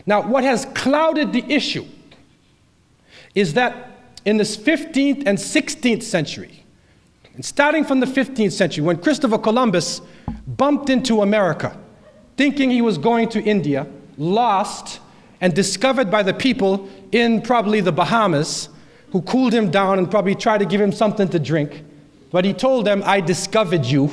Now, what has clouded the issue is that in the 15th and 16th century, and starting from the 15th century, when Christopher Columbus bumped into America, thinking he was going to India, lost, and discovered by the people in probably the Bahamas, who cooled him down and probably tried to give him something to drink. But he told them, I discovered you,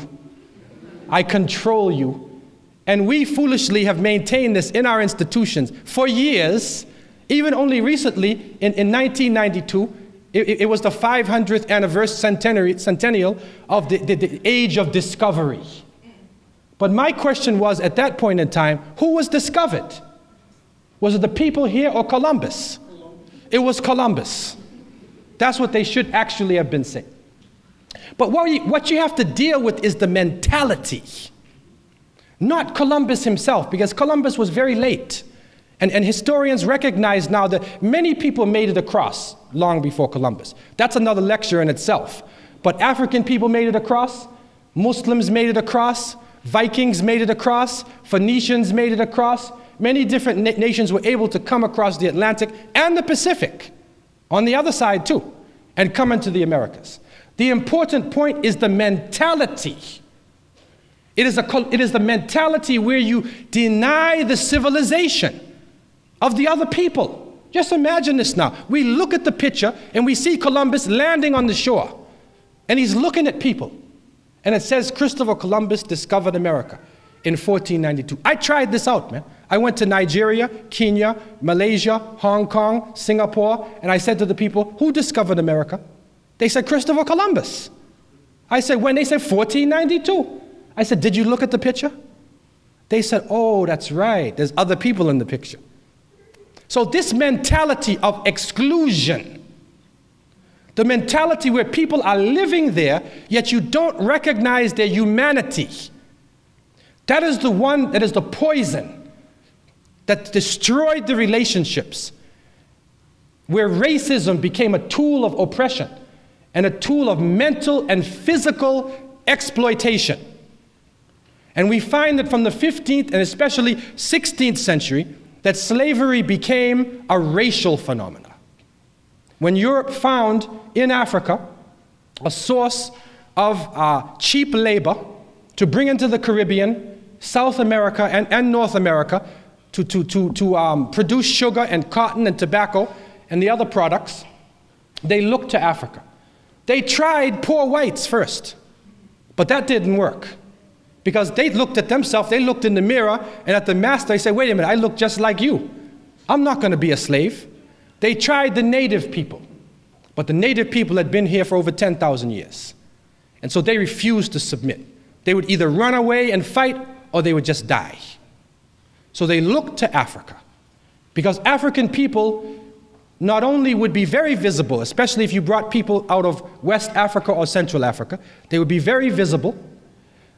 I control you. And we foolishly have maintained this in our institutions for years. Even only recently, in 1992, it was the 500th centennial of the age of discovery. But my question was, at that point in time, who was discovered? Was it the people here or Columbus? It was Columbus. That's what they should actually have been saying. But what you have to deal with is the mentality, not Columbus himself, because Columbus was very late. And historians recognize now that many people made it across long before Columbus. That's another lecture in itself. But African people made it across, Muslims made it across, Vikings made it across, Phoenicians made it across. Many different nations were able to come across the Atlantic and the Pacific, on the other side too, and come into the Americas. The important point is the mentality. It is the mentality where you deny the civilization of the other people. Just imagine this now. We look at the picture and we see Columbus landing on the shore, and he's looking at people. And it says Christopher Columbus discovered America in 1492. I tried this out, man. I went to Nigeria, Kenya, Malaysia, Hong Kong, Singapore, and I said to the people, who discovered America? They said Christopher Columbus. I said, when? They said 1492. I said, did you look at the picture? They said, oh, that's right. There's other people in the picture. So this mentality of exclusion, the mentality where people are living there, yet you don't recognize their humanity, that is the one that is the poison that destroyed the relationships, where racism became a tool of oppression and a tool of mental and physical exploitation. And we find that from the 15th and especially 16th century, that slavery became a racial phenomenon. When Europe found in Africa a source of cheap labor to bring into the Caribbean, South America, and North America to produce sugar and cotton and tobacco and the other products, they looked to Africa. They tried poor whites first, but that didn't work. Because they looked at themselves, they looked in the mirror, and at the master, they said, wait a minute, I look just like you. I'm not going to be a slave. They tried the native people, but the native people had been here for over 10,000 years. And so they refused to submit. They would either run away and fight, or they would just die. So they looked to Africa, because African people not only would be very visible, especially if you brought people out of West Africa or Central Africa, they would be very visible.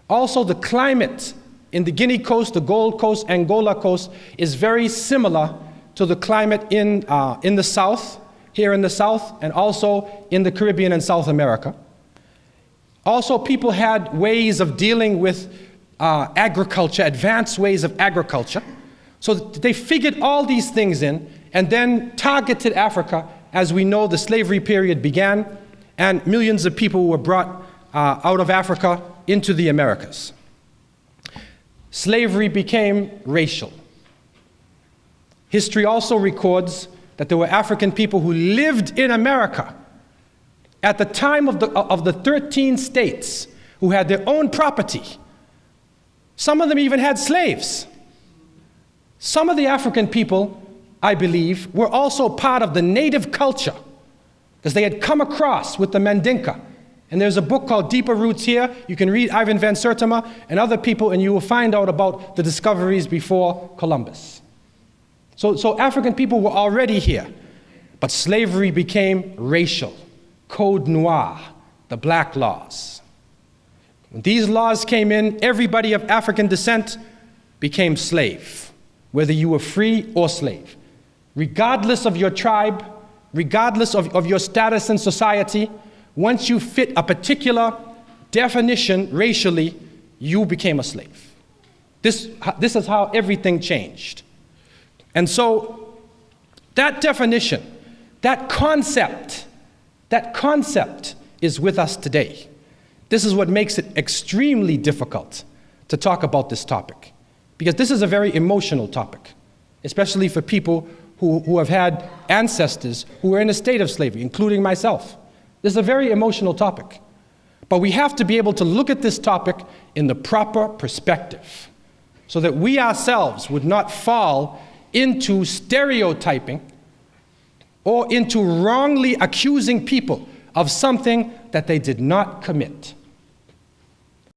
Also, the climate in the Guinea Coast, the Gold Coast, Angola Coast is very similar to the climate in the South, here in the South, and also in the Caribbean and South America. Also, people had ways of dealing with agriculture, advanced ways of agriculture. So they figured all these things in and then targeted Africa. As we know, the slavery period began, and millions of people were brought out of Africa into the Americas. Slavery became racial. History also records that there were African people who lived in America at the time of the 13 states who had their own property. Some of them even had slaves. Some of the African people, I believe, were also part of the native culture because they had come across with the Mandinka. And there's a book called Deeper Roots here. You can read Ivan van Sertima and other people, and you will find out about the discoveries before Columbus. So African people were already here, but slavery became racial. Code Noir, the black laws. When these laws came in, everybody of African descent became slave, whether you were free or slave. Regardless of your tribe, regardless of your status in society, once you fit a particular definition racially, you became a slave. This is how everything changed. And so that definition, that concept is with us today. This is what makes it extremely difficult to talk about this topic, because this is a very emotional topic, especially for people who have had ancestors who were in a state of slavery, including myself. This is a very emotional topic. But we have to be able to look at this topic in the proper perspective so that we ourselves would not fall into stereotyping or into wrongly accusing people of something that they did not commit.